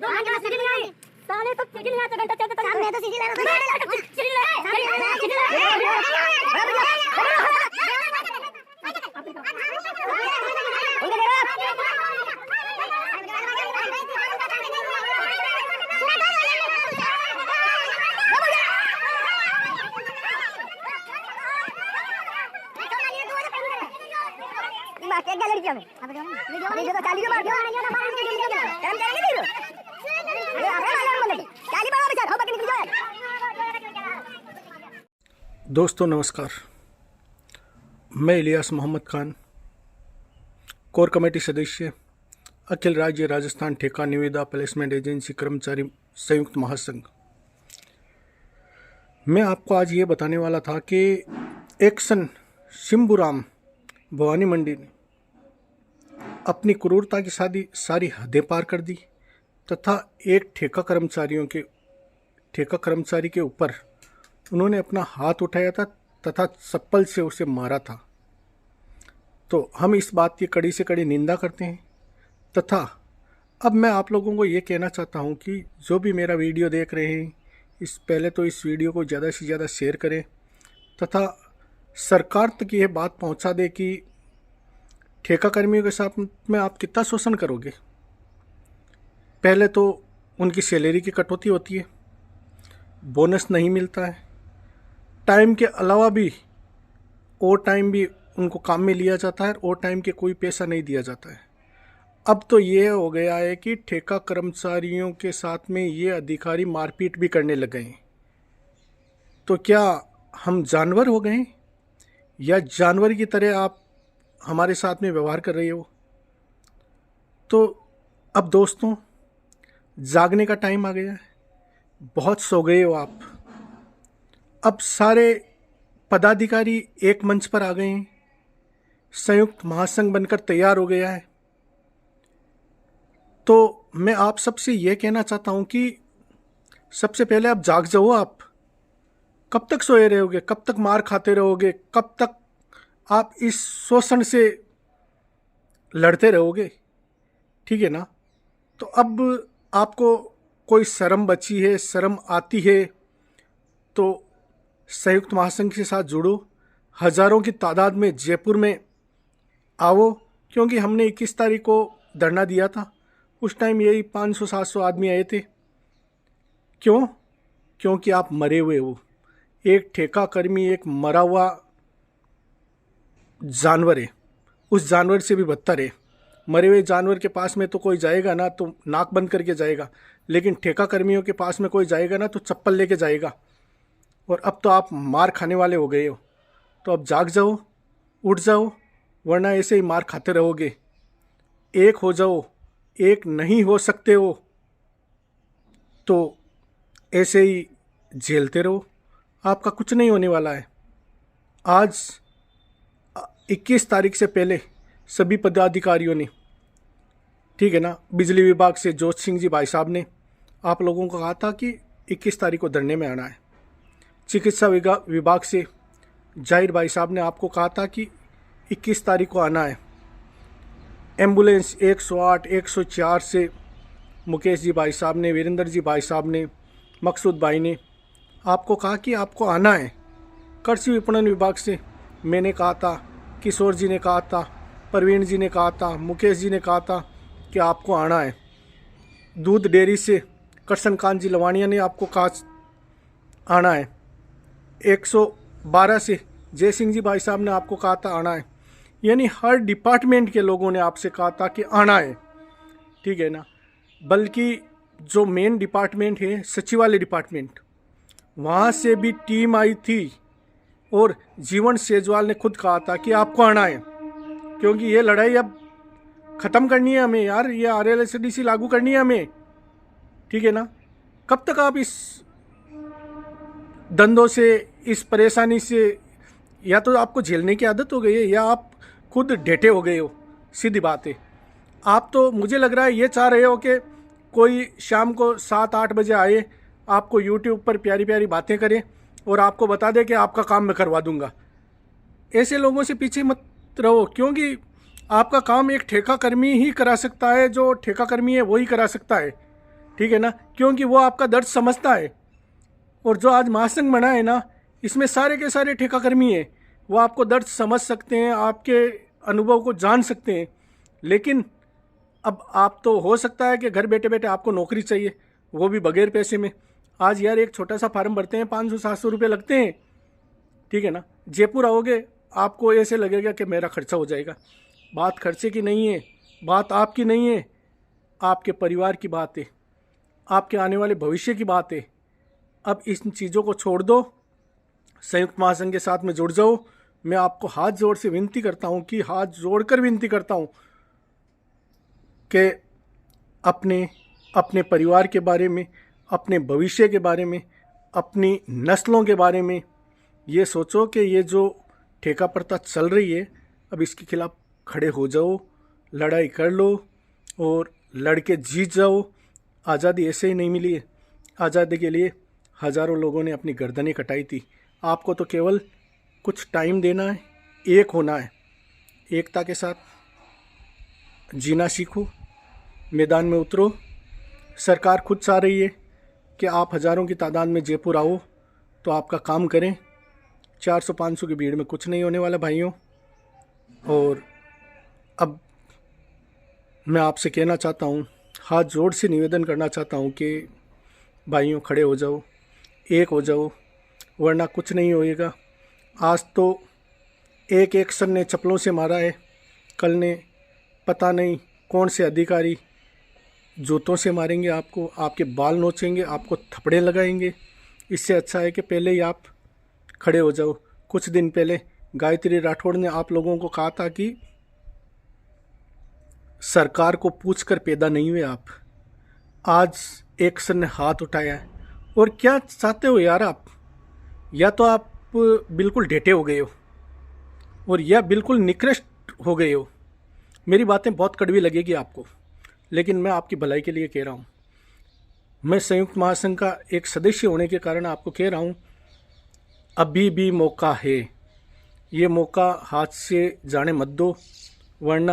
साले तो सीढ़ी नहीं आता घंटा चलता था मैं तो सीढ़ी ला रहा था सीढ़ी ला क्या लड़कियों में वीडियो तो चाली मार दोस्तों नमस्कार, मैं इलियास मोहम्मद खान, कोर कमेटी सदस्य, अखिल राज्य राजस्थान ठेका निविदा प्लेसमेंट एजेंसी कर्मचारी संयुक्त महासंघ। मैं आपको आज ये बताने वाला था कि एक्शन शिम्बूराम भवानी मंडी ने अपनी क्रूरता की सारी हदें पार कर दी तथा एक ठेका कर्मचारी के ऊपर उन्होंने अपना हाथ उठाया था तथा चप्पल से उसे मारा था। तो हम इस बात की कड़ी से कड़ी निंदा करते हैं तथा अब मैं आप लोगों को ये कहना चाहता हूँ कि जो भी मेरा वीडियो देख रहे हैं पहले तो इस वीडियो को ज़्यादा से ज़्यादा शेयर करें तथा सरकार तक ये बात पहुँचा दे कि ठेका कर्मियों के साथ में आप कितना शोषण करोगे। पहले तो उनकी सैलरी की कटौती होती है, बोनस नहीं मिलता है, टाइम के अलावा भी और टाइम भी उनको काम में लिया जाता है और टाइम के कोई पैसा नहीं दिया जाता है। अब तो ये हो गया है कि ठेका कर्मचारियों के साथ में ये अधिकारी मारपीट भी करने लग गए हैं। तो क्या हम जानवर हो गए या जानवर की तरह आप हमारे साथ में व्यवहार कर रहे हो? तो अब दोस्तों जागने का टाइम आ गया है, बहुत सो गए हो आप। अब सारे पदाधिकारी एक मंच पर आ गए हैं, संयुक्त महासंघ बनकर तैयार हो गया है। तो मैं आप सबसे यह कहना चाहता हूं कि सबसे पहले आप जाग जाओ। आप कब तक सोए रहोगे? कब तक मार खाते रहोगे? कब तक आप इस शोषण से लड़ते रहोगे? ठीक है ना? तो अब आपको कोई शर्म बची है, शर्म आती है तो संयुक्त महासंघ के साथ जुड़ो, हज़ारों की तादाद में जयपुर में आओ, क्योंकि हमने 21 तारीख को धरना दिया था। उस टाइम यही 500-700 आदमी आए थे। क्यों? क्योंकि आप मरे हुए हो। एक ठेका कर्मी एक मरा हुआ जानवर है, उस जानवर से भी बदतर है। मरे हुए जानवर के पास में तो कोई जाएगा ना तो नाक बंद करके जाएगा, लेकिन ठेका कर्मियों के पास में कोई जाएगा ना तो चप्पल लेके जाएगा। और अब तो आप मार खाने वाले हो गए हो। तो अब जाग जाओ, उठ जाओ, वरना ऐसे ही मार खाते रहोगे। एक हो जाओ, एक नहीं हो सकते हो तो ऐसे ही झेलते रहो, आपका कुछ नहीं होने वाला है। आज 21 तारीख से पहले सभी पदाधिकारियों ने, ठीक है ना, बिजली विभाग से जोत सिंह जी भाई साहब ने आप लोगों को कहा था कि 21 तारीख को धरने में आना है। चिकित्सा विभाग से जाहिर भाई साहब ने आपको कहा था कि 21 तारीख को आना है। एम्बुलेंस 108, 104 से मुकेश जी भाई साहब ने, वीरेंद्र जी भाई साहब ने, मकसूद भाई ने आपको कहा कि आपको आना है। कृषि विपणन विभाग से मैंने कहा था, किशोर जी ने कहा था, प्रवीण जी ने कहा था, मुकेश जी ने कहा था कि आपको आना है। दूध डेयरी से कृष्णकांत जी लवानिया ने आपको कहा आना है। 112 से जय सिंह जी भाई साहब ने आपको कहा था आना है। यानी हर डिपार्टमेंट के लोगों ने आपसे कहा था कि आना है, ठीक है ना। बल्कि जो मेन डिपार्टमेंट है सचिवालय डिपार्टमेंट, वहाँ से भी टीम आई थी और जीवन सेजवाल ने खुद कहा था कि आपको आना है, क्योंकि ये लड़ाई अब ख़त्म करनी है हमें यार, ये RLSDC लागू करनी है हमें, ठीक है ना। कब तक आप इस धंधों से, इस परेशानी से, या तो आपको झेलने की आदत हो गई है या आप खुद ढेटे हो गए हो। सीधी बात है। आप तो मुझे लग रहा है ये चाह रहे हो कि कोई शाम को 7-8 बजे आए, आपको YouTube पर प्यारी प्यारी बातें करे और आपको बता दे कि आपका काम मैं करवा दूंगा। ऐसे लोगों से पीछे मत रहो, क्योंकि आपका काम एक ठेका कर्मी ही करा सकता है। जो ठेका कर्मी है वही करा सकता है, ठीक है ना, क्योंकि वो आपका दर्द समझता है। और जो आज महासंघ बना है ना, इसमें सारे के सारे ठेकाकर्मी हैं, वो आपको दर्द समझ सकते हैं, आपके अनुभव को जान सकते हैं। लेकिन अब आप तो हो सकता है कि घर बैठे बैठे आपको नौकरी चाहिए, वो भी बगैर पैसे में। आज यार एक छोटा सा फार्म भरते हैं 500-700 रुपये लगते हैं, ठीक है ना। जयपुर आओगे आपको ऐसे लगेगा कि मेरा खर्चा हो जाएगा। बात खर्चे की नहीं है, बात आपकी नहीं है, आपके परिवार की बात है, आपके आने वाले भविष्य की बात है। अब इन चीज़ों को छोड़ दो, संयुक्त महासंघ के साथ में जुड़ जाओ। मैं आपको हाथ जोड़ से विनती करता हूँ कि हाथ जोड़कर विनती करता हूँ कि अपने परिवार के बारे में, अपने भविष्य के बारे में, अपनी नस्लों के बारे में ये सोचो कि ये जो ठेका प्रथा चल रही है, अब इसके खिलाफ खड़े हो जाओ, लड़ाई कर लो और लड़के जीत जाओ। आज़ादी ऐसे ही नहीं मिली है। आज़ादी के लिए हज़ारों लोगों ने अपनी गर्दनें कटाई थी। आपको तो केवल कुछ टाइम देना है, एक होना है। एकता के साथ जीना सीखो, मैदान में उतरो। सरकार खुद चाह रही है कि आप हज़ारों की तादाद में जयपुर आओ तो आपका काम करें। 400-500 की भीड़ में कुछ नहीं होने वाला भाइयों। और अब मैं आपसे कहना चाहता हूँ, हाथ जोड़ से निवेदन करना चाहता हूँ कि भाइयों खड़े हो जाओ, एक हो जाओ, वरना कुछ नहीं होएगा। आज तो एक एक्शन ने चप्पलों से मारा है, कल ने पता नहीं कौन से अधिकारी जूतों से मारेंगे आपको, आपके बाल नोचेंगे, आपको थप्पड़े लगाएंगे। इससे अच्छा है कि पहले ही आप खड़े हो जाओ। कुछ दिन पहले गायत्री राठौड़ ने आप लोगों को कहा था कि सरकार को पूछकर पैदा नहीं हुए आप। आज एक्शन ने हाथ उठाया है। और क्या चाहते हो यार आप? या तो आप बिल्कुल ढेटे हो गए हो और या बिल्कुल निकृष्ट हो गए हो। मेरी बातें बहुत कड़वी लगेगी आपको, लेकिन मैं आपकी भलाई के लिए कह रहा हूँ। मैं संयुक्त महासंघ का एक सदस्य होने के कारण आपको कह रहा हूँ, अभी भी मौका है। ये मौका हाथ से जाने मत दो, वरना